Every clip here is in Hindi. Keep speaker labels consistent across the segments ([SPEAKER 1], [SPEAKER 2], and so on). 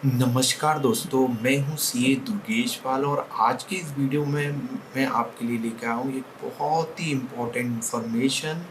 [SPEAKER 1] नमस्कार दोस्तों, मैं हूँ सीए दुर्गेश पाल और आज की इस वीडियो में मैं आपके लिए लेकर आया हूँ एक बहुत ही इम्पोर्टेंट इन्फॉर्मेशन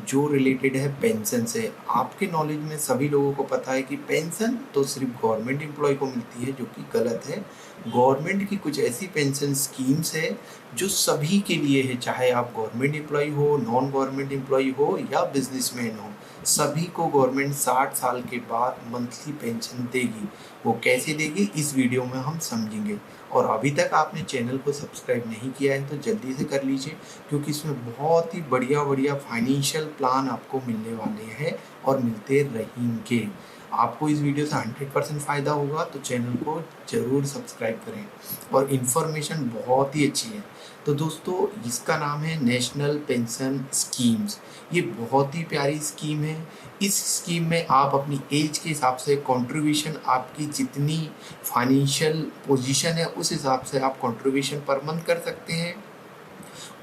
[SPEAKER 1] जो रिलेटेड है पेंशन से। आपके नॉलेज में सभी लोगों को पता है कि पेंशन तो सिर्फ गवर्नमेंट एम्प्लॉय को मिलती है, जो कि गलत है। गवर्नमेंट की कुछ ऐसी पेंशन स्कीम्स है जो सभी के लिए है, चाहे आप गवर्नमेंट एम्प्लॉय हो, नॉन गवर्नमेंट एम्प्लॉय हो या बिजनेसमैन हो। सभी को गवर्नमेंट 60 साल के बाद मंथली पेंशन देगी। वो कैसे देगी इस वीडियो में हम समझेंगे। और अभी तक आपने चैनल को सब्सक्राइब नहीं किया है तो जल्दी से कर लीजिए, क्योंकि इसमें बहुत ही बढ़िया बढ़िया फाइनेंशियल प्लान आपको मिलने वाले हैं और मिलते रहेंगे। आपको इस वीडियो से 100% फ़ायदा होगा, तो चैनल को ज़रूर सब्सक्राइब करें। और इन्फॉर्मेशन बहुत ही अच्छी है। तो दोस्तों, इसका नाम है नेशनल पेंशन स्कीम्स। ये बहुत ही प्यारी स्कीम है। इस स्कीम में आप अपनी एज के हिसाब से कंट्रीब्यूशन, आपकी जितनी फाइनेंशियल पोजीशन है उस हिसाब से आप कंट्रीब्यूशन पर मंथ कर सकते हैं।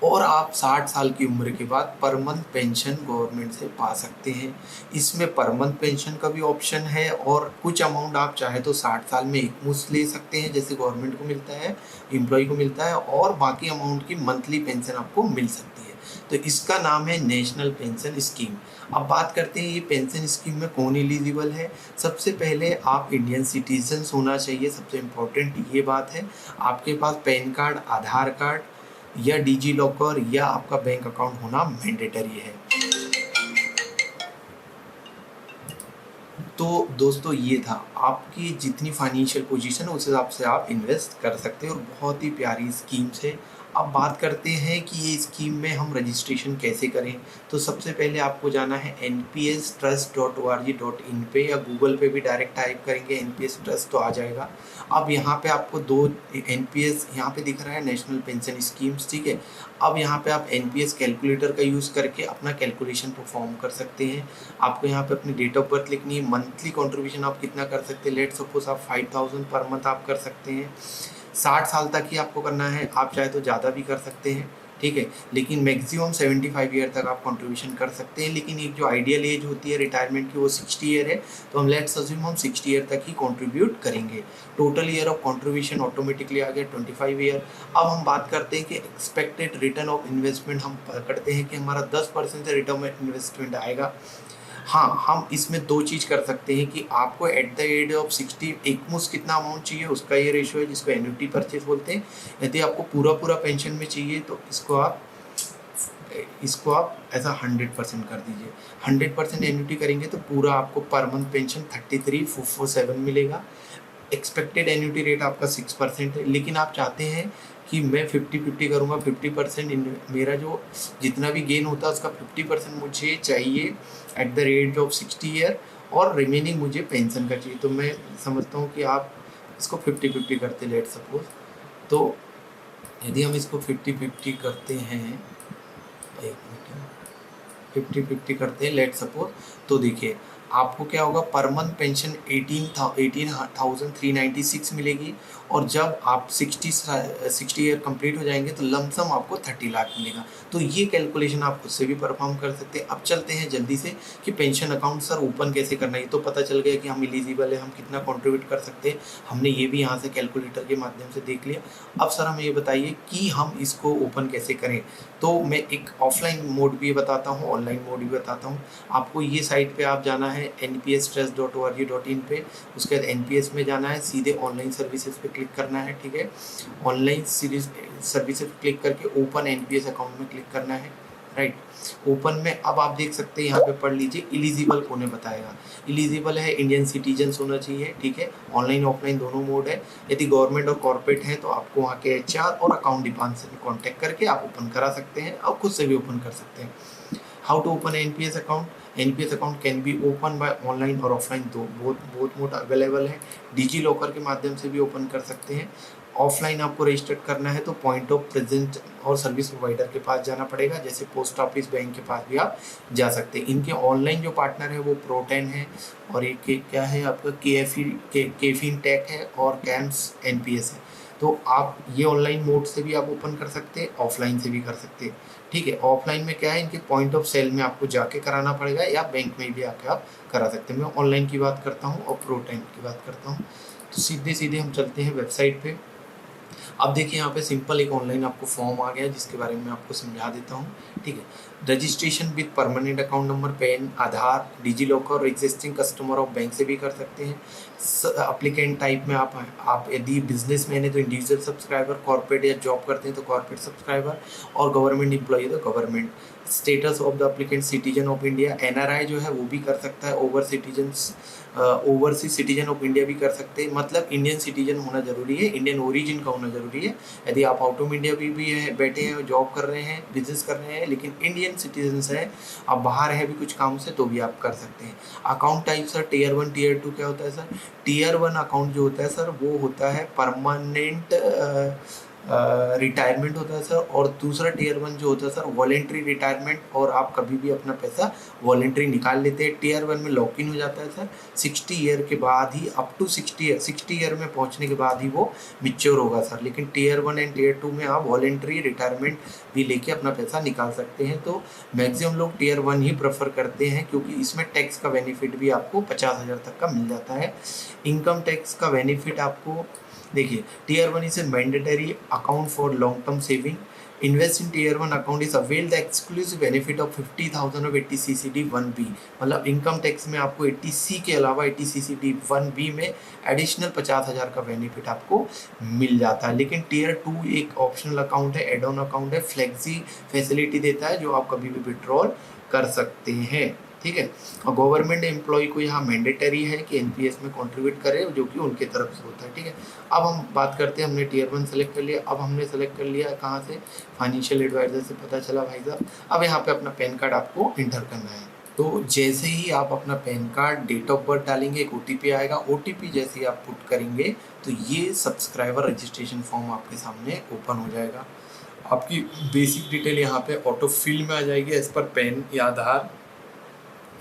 [SPEAKER 1] और आप 60 साल की उम्र के बाद पर मंथ पेंशन गवर्नमेंट से पा सकते हैं। इसमें पर मंथ पेंशन का भी ऑप्शन है, और कुछ अमाउंट आप चाहे तो 60 साल में एक मुश्त ले सकते हैं, जैसे गवर्नमेंट को मिलता है, एम्प्लॉय को मिलता है, और बाकी अमाउंट की मंथली पेंशन आपको मिल सकती है। तो इसका नाम है नेशनल पेंशन स्कीम। अब बात करते हैं ये पेंशन स्कीम में कौन एलिजिबल है। सबसे पहले आप इंडियन सिटीजन होना चाहिए, सबसे इम्पोर्टेंट ये बात है। आपके पास पैन कार्ड, आधार कार्ड या डिजी लॉकर या आपका बैंक अकाउंट होना मैंडेटरी है। तो दोस्तों, ये था आपकी जितनी फाइनेंशियल पोजीशन है उस हिसाब से आप इन्वेस्ट कर सकते हैं, और बहुत ही प्यारी स्कीम्स है। अब बात करते हैं कि ये स्कीम में हम रजिस्ट्रेशन कैसे करें। तो सबसे पहले आपको जाना है npstrust.org.in पे, या गूगल पे भी डायरेक्ट टाइप करेंगे nps ट्रस्ट तो आ जाएगा। अब यहाँ पे आपको दो एनपीएस यहाँ पे दिख रहा है, नेशनल पेंशन स्कीम्स, ठीक है। अब यहाँ पे आप एनपीएस कैलकुलेटर का यूज़ करके अपना कैलकुलेशन परफॉर्म कर सकते हैं। आपको यहाँ पे अपनी डेट ऑफ बर्थ लिखनी है, मंथली कंट्रीब्यूशन आप कितना कर सकते हैं। लेट सपोज आप 5000 पर मंथ आप कर सकते हैं। 60 साल तक ही आपको करना है, आप चाहे तो ज़्यादा भी कर सकते हैं, ठीक है। लेकिन मैक्सिमम 75 ईयर तक आप कंट्रीब्यूशन कर सकते हैं। लेकिन एक जो आइडियल एज होती है रिटायरमेंट की, वो 60 ईयर है। तो हम लेट्स अज्यूम हम 60 ईयर तक ही कंट्रीब्यूट करेंगे। Total year of contribution automatically आ गया 25 ईयर। अब हम बात करते हैं कि एक्सपेक्टेड रिटर्न ऑफ इन्वेस्टमेंट, हम करते हैं कि हमारा 10% से रिटर्न ऑफ इन्वेस्टमेंट आएगा। हाँ, हम इसमें दो चीज़ कर सकते हैं कि आपको एट द एज ऑफ 60 एकमुश्त कितना अमाउंट चाहिए, उसका ये रेशियो है जिसको एन्युटी परचेज बोलते हैं। यदि आपको पूरा पूरा पेंशन में चाहिए तो इसको आप ऐसा 100% कर दीजिए। 100% एन्युटी करेंगे तो पूरा आपको पर मंथ पेंशन 33,447 मिलेगा। एक्सपेक्टेड एन्युटी रेट आपका 6% है। लेकिन आप चाहते हैं कि मैं 50-50 करूँगा, 50% मेरा जो जितना भी गेन होता है उसका 50% मुझे चाहिए at the age of 60 year, और रिमेनिंग मुझे पेंशन का चाहिए। तो मैं समझता हूँ कि आप इसको 50-50 करते, लेट सपोज। तो यदि हम इसको 50-50 करते हैं, एक मिनट, 50-50 करते हैं लेट सपोज, तो देखिए आपको क्या होगा, पर मंथ पेंशन 18,396 मिलेगी। और जब आप 60 ईयर कंप्लीट हो जाएंगे तो लमसम आपको 30 लाख मिलेगा। तो ये कैलकुलेशन आप खुद से भी परफॉर्म कर सकते हैं। अब चलते हैं जल्दी से कि पेंशन अकाउंट सर ओपन कैसे करना है। तो पता चल गया कि हम एलिजिबल है, हम कितना कंट्रीब्यूट कर सकते हैं, हमने ये भी यहाँ से कैलकुलेटर के माध्यम से देख लिया। अब सर हमें ये बताइए कि हम इसको ओपन कैसे करें। तो मैं एक ऑफलाइन मोड भी बताता हूँ, ऑनलाइन मोड भी बताता हूँ। आपको ये साइट पे आप जाना है npstrust.org.in पे, उसके बाद एनपीएस में जाना है, सीधे ऑनलाइन सर्विसेज पे क्लिक करना है, ठीक है। ऑनलाइन सर्विसेज क्लिक करके ओपन एनपीएस अकाउंट में क्लिक करना है, राइट। ओपन में अब आप देख सकते हैं, यहाँ पे पढ़ लीजिए एलिजिबल कौन बताएगा। एलिजिबल है इंडियन सिटीजन होना चाहिए, ठीक है। ऑनलाइन ऑफलाइन दोनों मोड है। यदि गवर्नमेंट और कॉर्पोरेट है तो आपको वहाँ के एचआर और अकाउंट डिपार्टमेंट से कॉन्टैक्ट करके आप ओपन करा सकते हैं, और खुद से भी ओपन कर सकते हैं। How to open NPS account. NPS account can be open by online और ऑफलाइन, दो बहुत मोड अवेलेबल है। डिजी लॉकर के माध्यम से भी ओपन कर सकते हैं। ऑफलाइन आपको रजिस्टर करना है तो पॉइंट ऑफ प्रेजेंट और सर्विस प्रोवाइडर के पास जाना पड़ेगा, जैसे पोस्ट ऑफिस, बैंक के पास भी आप जा सकते हैं। इनके ऑनलाइन जो पार्टनर है वो प्रोटेन है, और एक क्या है आपका केफिन टेक है, और कैम्स एनपीएस है। तो आप ये ऑनलाइन मोड से भी आप ओपन कर सकते हैं, ऑफलाइन से भी कर सकते हैं, ठीक है। ऑफलाइन में क्या है, इनके पॉइंट ऑफ सेल में आपको जाके कराना पड़ेगा, या बैंक में भी आके आप करा सकते हैं। मैं ऑनलाइन की बात करता हूँ और प्रोटेन की बात करता हूँ। तो सीधे सीधे हम चलते हैं वेबसाइट पे। अब देखिए यहाँ पे सिंपल एक ऑनलाइन आपको फॉर्म आ गया जिसके बारे में मैं आपको समझा देता हूँ। ठीक है, registration with permanent account number, PAN, Aadhaar, DigiLocker और एग्जिस्टिंग कस्टमर ऑफ बैंक से भी कर सकते हैं। अप्लीकेंट टाइप में आप यदि बिजनेसमैन है तो इंडिविजुअल सब्सक्राइबर, कॉर्पोरेट या जॉब करते हैं तो कॉर्पोरेट सब्सक्राइबर, और गवर्नमेंट एम्प्लॉई है तो government. Status of the applicant citizen of India, NRI जो है वो भी कर सकता है, ओवरसीज सिटीजन ऑफ इंडिया भी कर सकते हैं। मतलब इंडियन सिटीजन होना जरूरी है, इंडियन ओरिजिन का होना जरूरी है। यदि आप आउट ऑफ इंडिया भी है, बैठे हैं, जॉब कर रहे हैं, बिजनेस कर रहे हैं, लेकिन इंडियन सिटीजन है, आप बाहर है भी कुछ काम से, तो भी आप कर सकते हैं। Account type sir tier 1 tier 2 क्या होता है सर? टीयर 1 अकाउंट जो होता है सर वो होता है परमानेंट रिटायरमेंट होता है सर, और दूसरा टीयर 1 जो होता है सर वॉलेंट्री रिटायरमेंट, और आप कभी भी अपना पैसा वॉलेंट्री निकाल लेते हैं। टीयर 1 में लॉक इन हो जाता है सर 60 ईयर के बाद ही, अप टू 60 ईयर में पहुंचने के बाद ही वो मिच्योर होगा सर। लेकिन टीयर 1 एंड टीयर 2 में आप वॉलेंट्री रिटायरमेंट भी लेके अपना पैसा निकाल सकते हैं। तो मैक्सिमम लोग टीयर 1 ही प्रेफर करते हैं क्योंकि इसमें टैक्स का बेनिफिट भी आपको 50,000 तक का मिल जाता है। इनकम टैक्स का बेनिफिट आपको देखिए, tier 1 is a mandatory account for long term saving. Invest in tier 1 account is avail the exclusive benefit of 50,000 of 80 CCD 1B। मतलब इनकम टैक्स में आपको 80C के अलावा 80 CCD 1B में एडिशनल 50,000 का बेनिफिट आपको मिल जाता है। लेकिन टीयर 2 एक ऑप्शनल अकाउंट है, एड ऑन अकाउंट है, फ्लेक्सी फैसिलिटी देता है जो आप कभी भी विड्रॉल कर सकते हैं। ठीक है, और गवर्नमेंट एम्प्लॉय को यहाँ मैंडेटरी है कि एनपीएस में कंट्रीब्यूट करे, जो कि उनके तरफ से होता है। ठीक है, अब हम बात करते हैं, हमने टीयर 1 सेलेक्ट कर लिया। अब हमने सेलेक्ट कर लिया कहाँ से? फाइनेंशियल एडवाइजर से पता चला भाई साहब। अब यहाँ पे अपना पैन कार्ड आपको इंटर करना है। तो जैसे ही आप अपना PAN card, date of birth डालेंगे, एक ओटीपी आएगा। ओटीपी जैसे ही आप पुट करेंगे तो ये सब्सक्राइबर रजिस्ट्रेशन फॉर्म आपके सामने ओपन हो जाएगा। आपकी बेसिक डिटेल यहाँ पे ऑटो फिल में आ जाएगी एज पर पैन या आधार,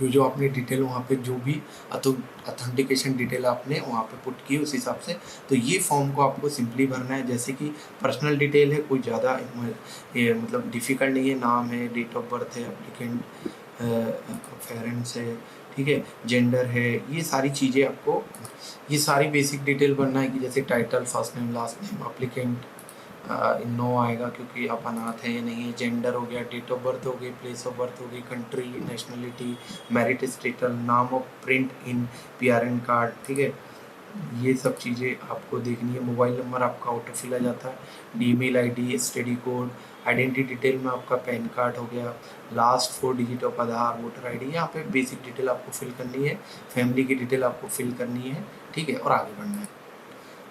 [SPEAKER 1] जो आपने डिटेल वहाँ पे जो भी अथेंटिकेशन डिटेल आपने वहाँ पे पुट की उस हिसाब से। तो ये फॉर्म को आपको सिंपली भरना है, जैसे कि पर्सनल डिटेल है, कोई ज़्यादा मतलब डिफ़िकल्ट नहीं है। नाम है, डेट ऑफ बर्थ है, एप्लीकेंट पेरेंट्स है, ठीक है, जेंडर है, ये सारी चीज़ें आपको, ये सारी बेसिक डिटेल भरना है कि जैसे title, first name, last name, applicant no आएगा क्योंकि आप अनाथ है या नहीं है, जेंडर हो गया, डेट ऑफ बर्थ हो गई, प्लेस ऑफ बर्थ हो गई, कंट्री, नेशनलिटी, मैरिट स्टेटस, नाम of print in PRN card. ठीक है, ये सब चीज़ें आपको देखनी है। मोबाइल नंबर आपका ऑटो फिल आ जाता है, email ID, study code, identity detail में आपका पैन कार्ड हो गया, last 4 digit of Aadhaar, voter ID, यहाँ पे बेसिक डिटेल आपको फिल करनी है, फैमिली की डिटेल आपको फिल करनी है। ठीक है, और आगे बढ़ना है।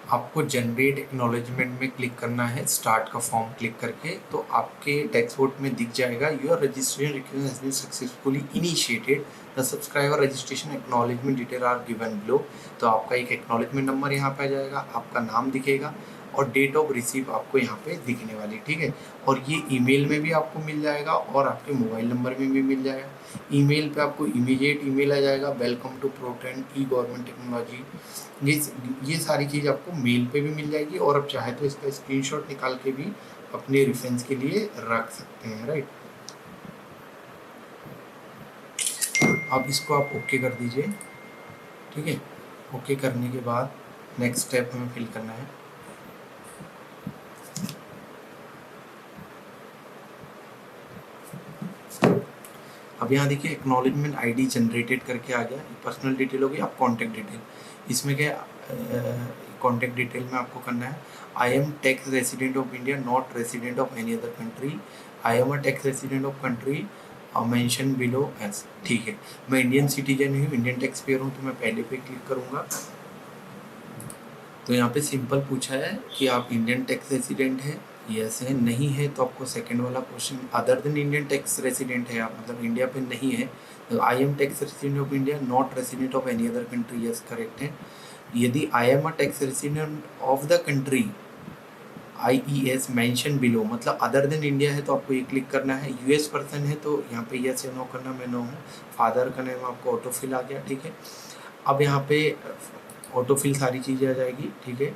[SPEAKER 1] आपको जनरेट एक्नॉलेजमेंट में क्लिक करना है, स्टार्ट का फॉर्म क्लिक करके, तो आपके डैशबोर्ड में दिख जाएगा your registration has been successfully initiated, the subscriber registration acknowledgement detail are given below. तो आपका एक एक्नॉलेजमेंट नंबर यहाँ पे आ जाएगा, आपका नाम दिखेगा और डेट ऑफ रिसीव आपको यहाँ पे दिखने वाली। ठीक है, और ये ईमेल में भी आपको मिल जाएगा और आपके मोबाइल नंबर में भी मिल जाएगा। ईमेल पे आपको इमीडिएट ईमेल आ जाएगा, welcome to Protean e government technology. ये सारी चीज़ आपको मेल पे भी मिल जाएगी, और आप चाहे तो इसका स्क्रीनशॉट निकाल के भी अपने रेफरेंस के लिए रख सकते हैं। राइट, अब इसको आप ओके कर दीजिए। ठीक है, ओके करने के बाद नेक्स्ट स्टेप हमें फिल करना है। अब यहाँ देखिए एक्नॉलेजमेंट आईडी जनरेटेड करके आ गया, पर्सनल डिटेल हो गई। अब कॉन्टैक्ट डिटेल, इसमें क्या कॉन्टैक्ट डिटेल में आपको करना है, I am tax resident of India, not resident of any other country, I am a tax resident of country mention below as. ठीक है, मैं इंडियन सिटीजन हूँ, इंडियन टैक्स पेयर हूँ, तो मैं पहले पे क्लिक करूँगा। तो यहाँ पे सिंपल पूछा है कि आप इंडियन टैक्स रेसिडेंट है, यस है, नहीं है तो आपको सेकंड वाला question, other than Indian tax resident है आप, मतलब इंडिया पे नहीं है, तो आई am tax resident of India, not resident of any other country, yes correct है। यदि आई am a tax resident of the country IES mention below, मतलब अदर देन इंडिया है तो आपको ये क्लिक करना है। यूएस पर्सन है तो यहाँ पे यस या नो करना, मैं नो हूँ। फादर का नेम आपको ऑटो फिल आ गया। ठीक है, अब यहाँ पे ऑटो फिल सारी चीज़ें आ जाएगी। ठीक है,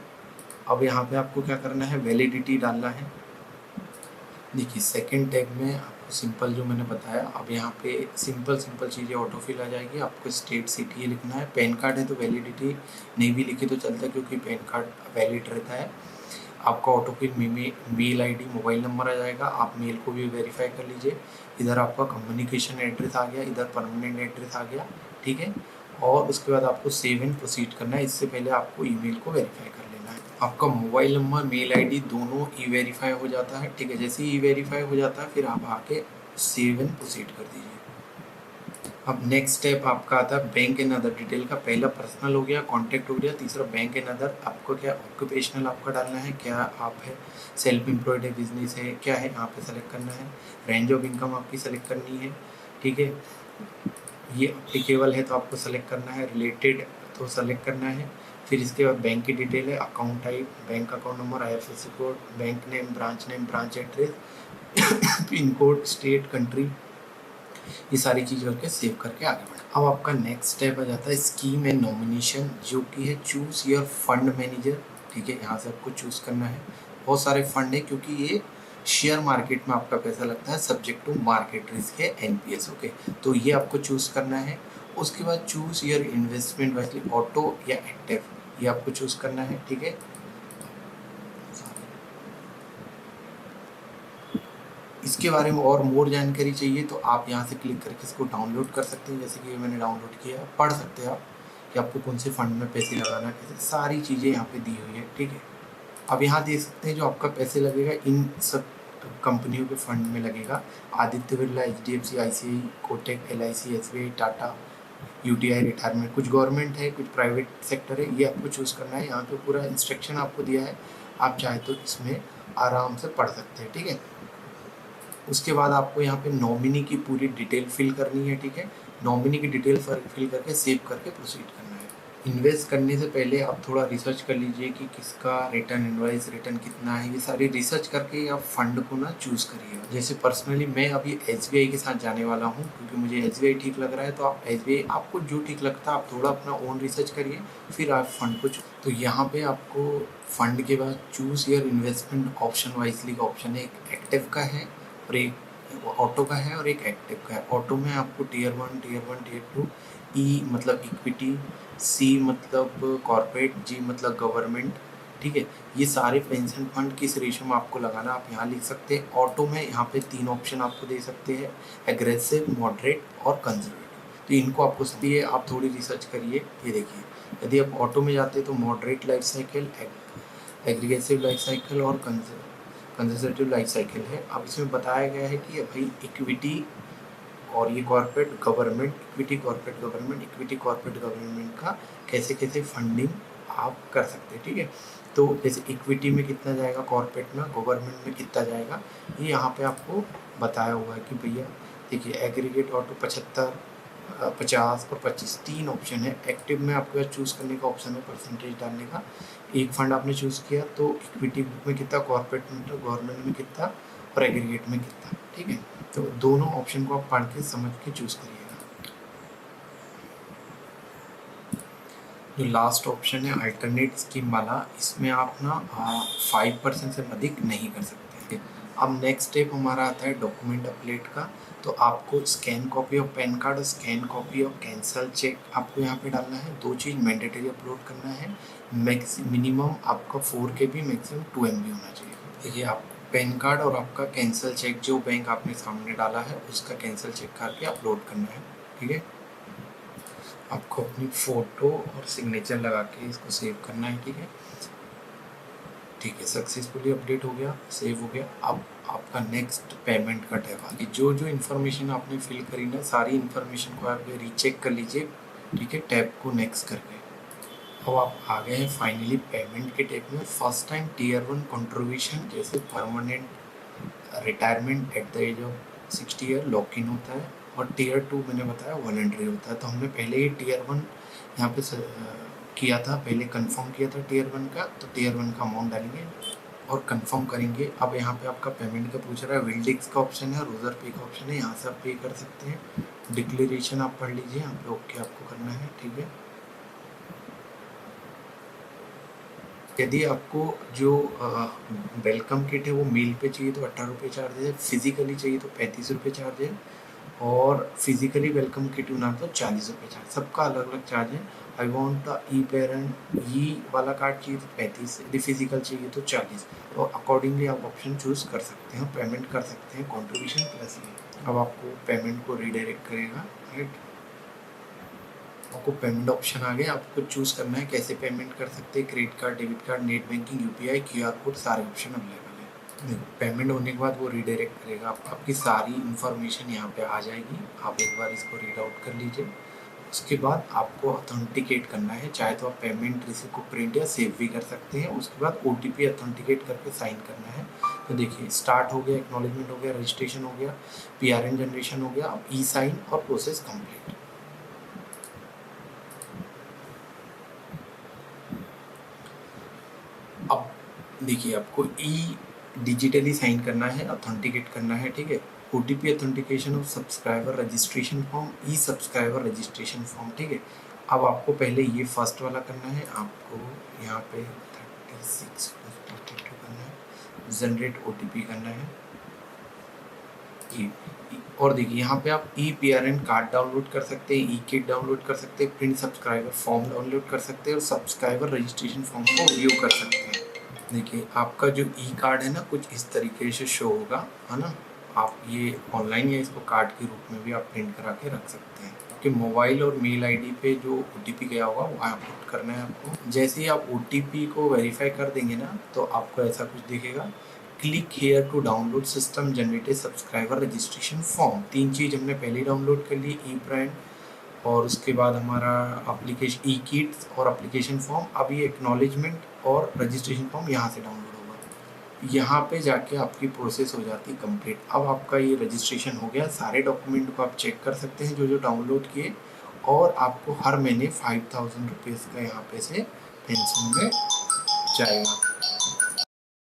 [SPEAKER 1] अब यहाँ पे आपको क्या करना है, वैलिडिटी डालना है। देखिए सेकंड टैग में आपको सिंपल जो मैंने बताया। अब यहाँ पे सिंपल सिंपल चीज़ें ऑटो फिल आ जाएगी। आपको स्टेट सिटी ये लिखना है। पैन कार्ड है तो वैलिडिटी नहीं भी लिखी तो चलता है, क्योंकि पैन कार्ड वैलिड रहता है। आपका auto fill mail ID mobile number आ जाएगा, आप मेल को भी वेरीफाई कर लीजिए। इधर आपका कम्युनिकेशन एड्रेस आ गया, इधर परमानेंट एड्रेस आ गया, ठीक है। और उसके बाद आपको सेव एंड प्रोसीड करना है। इससे पहले आपको ईमेल को वेरीफाई कर लेना है। आपका मोबाइल नंबर मेल आईडी दोनों ई वेरीफाई हो जाता है, ठीक है। जैसे ही ई वेरीफाई हो जाता है फिर आप आके सेव एंड प्रोसीड कर दीजिए। अब नेक्स्ट स्टेप आपका आता है बैंक एंड अदर डिटेल का। पहला पर्सनल हो गया, कॉन्टैक्ट हो गया। तीसरा बैंक एंड अदर, आपको क्या ऑक्यूपेशनल आपका डालना है, क्या आप है सेल्फ एम्प्लॉयड है, बिजनेस है, क्या है यहाँ पे सेलेक्ट करना है। रेंज ऑफ इनकम आपकी सेलेक्ट करनी है, ठीक है। ये अप्लीकेबल है तो आपको सेलेक्ट करना है, रिलेटेड तो सेलेक्ट करना है। फिर इसके बाद बैंक की डिटेल है, account type, bank account number, IFSC code, bank name, branch address, pin code, state, country, ये सारी चीज़ करके सेव करके आगे बढ़ा। अब आपका नेक्स्ट स्टेप आ जाता है स्कीम एंड नॉमिनेशन, जो कि है चूज योर फंड मैनेजर, ठीक है। यहाँ से आपको चूज़ करना है। बहुत सारे फंड है, क्योंकि ये शेयर मार्केट में आपका पैसा लगता है, सब्जेक्ट टू मार्केट रिस्क है, NPS, ओके। तो ये आपको चूज़ करना है। उसके बाद choose your investment wisely, auto या एक्टिव, ये आपको चूज़ करना है, ठीक है। इसके बारे में और मोर जानकारी चाहिए तो आप यहाँ से क्लिक करके इसको डाउनलोड कर सकते हैं। जैसे कि मैंने डाउनलोड किया, पढ़ सकते हैं आप कि आपको कौन से फंड में पैसे लगाना है, कैसे, सारी चीज़ें यहाँ पे दी हुई है, ठीक है। अब यहाँ देख सकते हैं जो आपका पैसे लगेगा इन सब कंपनियों के फंड में लगेगा। Aditya Birla, HDFC, ICI, Kotak, LIC, SBI, Tata, UTI retirement. कुछ गवर्नमेंट है, कुछ प्राइवेट सेक्टर है, ये आपको चूज़ करना है। यहाँ पे पूरा इंस्ट्रक्शन आपको दिया है, आप चाहे तो इसमें आराम से पढ़ सकते हैं, ठीक है। उसके बाद आपको यहाँ पे नॉमिनी की पूरी डिटेल फिल करनी है, ठीक है। नॉमिनी की डिटेल फिल करके सेव करके प्रोसीड करना है। इन्वेस्ट करने से पहले आप थोड़ा रिसर्च कर लीजिए कि किसका रिटर्न, इनवॉइस रिटर्न कितना है, ये सारी रिसर्च करके आप फंड को ना चूज़ करिएगा। जैसे पर्सनली मैं अभी SBI के साथ जाने वाला हूँ, क्योंकि मुझे SBI ठीक लग रहा है। तो आप SBI, आपको जो ठीक लगता है आप थोड़ा अपना ओन रिसर्च करिए, फिर आप फंड को तो यहाँ पे आपको फंड के बाद choose your investment option wisely का ऑप्शन है। एक एक्टिव का है और एक ऑटो का है और एक एक्टिव का है। ऑटो में आपको टियर 1, टियर 2, ई मतलब इक्विटी, C मतलब कॉर्पोरेट, G मतलब गवर्नमेंट, ठीक है। ये सारे पेंशन फंड किस रेशो में आपको लगाना आप यहाँ लिख सकते हैं। ऑटो में यहाँ पे 3 ऑप्शन आपको दे सकते हैं, एग्रेसिव, मॉडरेट और कंजर्वेटिव। तो इनको आपको सभी है, आप थोड़ी रिसर्च करिए। ये देखिए, यदि आप ऑटो में जाते हैं तो moderate life cycle, aggressive life cycle और कंजर्वेटिव लाइफ साइकिल है। अब इसमें बताया गया है कि भाई इक्विटी और ये corporate government, equity corporate government का कैसे कैसे फंडिंग आप कर सकते हैं, ठीक है। तो जैसे इक्विटी में कितना जाएगा, कॉर्पोरेट में, गवर्नमेंट में कितना जाएगा, ये यहाँ पे आपको बताया हुआ है कि भैया देखिए एग्रीगेट ऑटो 75, 50 और 25 3 ऑप्शन है। एक्टिव में आपके पास चूज़ करने का ऑप्शन है, परसेंटेज डालने का। एक फंड आपने चूज़ किया तो इक्विटी में कितना, कॉर्पोरेट में कितना, गवर्नमेंट में कितना और एग्रीगेट में कितना, ठीक है। तो दोनों ऑप्शन को आप पढ़ के समझ के चूज़ करिएगा। जो लास्ट ऑप्शन है अल्टरनेट स्कीम वाला, इसमें आप ना 5% से अधिक नहीं कर सकते। अब नेक्स्ट स्टेप हमारा आता है डॉक्यूमेंट अपडेट का। तो आपको scan copy of PAN card और scan copy of cancel cheque आपको यहाँ पे डालना है। 2 चीज़ मैंडेटरी अपलोड करना है। मिनिमम आपका 4 KB, मैक्सिमम 2 MB होना चाहिए। देखिए, आपको पैन कार्ड और आपका कैंसल चेक जो बैंक आपने सामने डाला है उसका कैंसल चेक करके अपलोड करना है, ठीक है। आपको अपनी फ़ोटो और सिग्नेचर लगा के इसको सेव करना है, ठीक है। ठीक है, सक्सेसफुली अपडेट हो गया, सेव हो गया। अब आपका नेक्स्ट पेमेंट का टैब आ गया। जो जो इन्फॉर्मेशन आपने फिल करी ना, सारी इन्फॉर्मेशन को आप रीचेक कर लीजिए, ठीक है, टैब को नेक्स्ट करके। अब आप आ गए हैं फाइनली पेमेंट के टैब में। फर्स्ट टाइम टियर 1 कंट्रीब्यूशन, जैसे permanent retirement at the age of 60 year lock in होता है, और टियर 2 मैंने बताया वॉलंटरी होता है। तो हमने पहले ही टियर 1 यहाँ पे किया था, पहले कंफर्म किया था टियर 1 का। तो टियर 1 का अमाउंट डालेंगे और कंफर्म करेंगे। अब यहाँ पे आपका पेमेंट का पूछ रहा है, विल्डिक्स का ऑप्शन है, रोजर पे का ऑप्शन है, यहाँ से आप पे कर सकते हैं। डिक्लेरेशन आप पढ़ लीजिए, यहाँ पे ओके आपको करना है, ठीक है। यदि आपको जो वेलकम किट है वो मेल पे चाहिए तो 18 रुपये चार्ज है, फिजिकली चाहिए तो 35 रुपये चार्ज है, और फिजिकली वेलकम किट होना तो 40 रुपये चार्ज, सबका अलग अलग चार्ज है। I want the E parent E वाला कार्ड चाहिए तो 35, यदि फिजिकल चाहिए तो 40। तो अकॉर्डिंगली आप ऑप्शन चूज़ कर सकते हैं, पेमेंट कर सकते हैं, कॉन्ट्रीब्यूशन प्लस ये। अब आपको पेमेंट को रीडायरेक्ट करेगा, राइट। आपको पेमेंट ऑप्शन आ गया, आपको चूज़ करना है कैसे पेमेंट कर सकते हैं, credit card, debit card, net banking, UPI, QR code, सारे ऑप्शन अवेलेबल है। देखो पेमेंट होने के बाद वो रीडायरेक्ट करेगा, आपकी सारी इन्फॉर्मेशन यहाँ पे आ जाएगी। आप एक बार इसको रीड आउट कर लीजिए। उसके बाद आपको ऑथेंटिकेट करना है, चाहे तो आप पेमेंट रिसीट को प्रिंट या सेव भी कर सकते हैं। उसके बाद ओटीपी ऑथेंटिकेट करके साइन करना है। तो देखिए स्टार्ट हो गया, एक्नॉलेजमेंट हो गया, रजिस्ट्रेशन हो गया, पीआरएन जनरेशन हो गया, अब ई साइन और प्रोसेस कंप्लीट। अब देखिए आपको ई डिजिटली साइन करना है, ऑथेंटिकेट करना है, ठीक है। OTP authentication of subscriber registration form, E subscriber registration form, ठीक है। अब आपको पहले ये फर्स्ट वाला करना है, आपको यहाँ पे 36+32 करना है, जनरेट ओटीपी करना है ये। और देखिए यहाँ पे आप ई पीआरएन कार्ड डाउनलोड कर सकते हैं, ई किट डाउनलोड कर सकते हैं, प्रिंट सब्सक्राइबर फॉर्म डाउनलोड कर सकते हैं और सब्सक्राइबर रजिस्ट्रेशन फॉर्म को व्यू कर सकते हैं। देखिए आपका जो ई कार्ड है ना कुछ इस तरीके से शो होगा, है ना। आप ये ऑनलाइन या इसको कार्ड के रूप में भी आप प्रिंट करा के रख सकते हैं। आपके मोबाइल और मेल आईडी पे जो ओटीपी गया होगा वो आप पुट करना है आपको। जैसे ही आप ओटीपी को वेरीफाई कर देंगे ना तो आपको ऐसा कुछ दिखेगा, click here to download system generated subscriber registration form. 3 चीज़ हमने पहले डाउनलोड कर ली, ई ब्रांड और उसके बाद हमारा एप्लीकेशन ई किट्स और एप्लीकेशन फॉर्म। अब ये एक्नॉलेजमेंट और रजिस्ट्रेशन फॉर्म यहाँ से डाउनलोड होगा, यहाँ पे जाके आपकी प्रोसेस हो जाती है कंप्लीट। अब आपका ये रजिस्ट्रेशन हो गया, सारे डॉक्यूमेंट को आप चेक कर सकते हैं जो जो डाउनलोड किए, और आपको हर महीने 5000 रुपीज़ का यहाँ पे से पेंशन में जाएगा।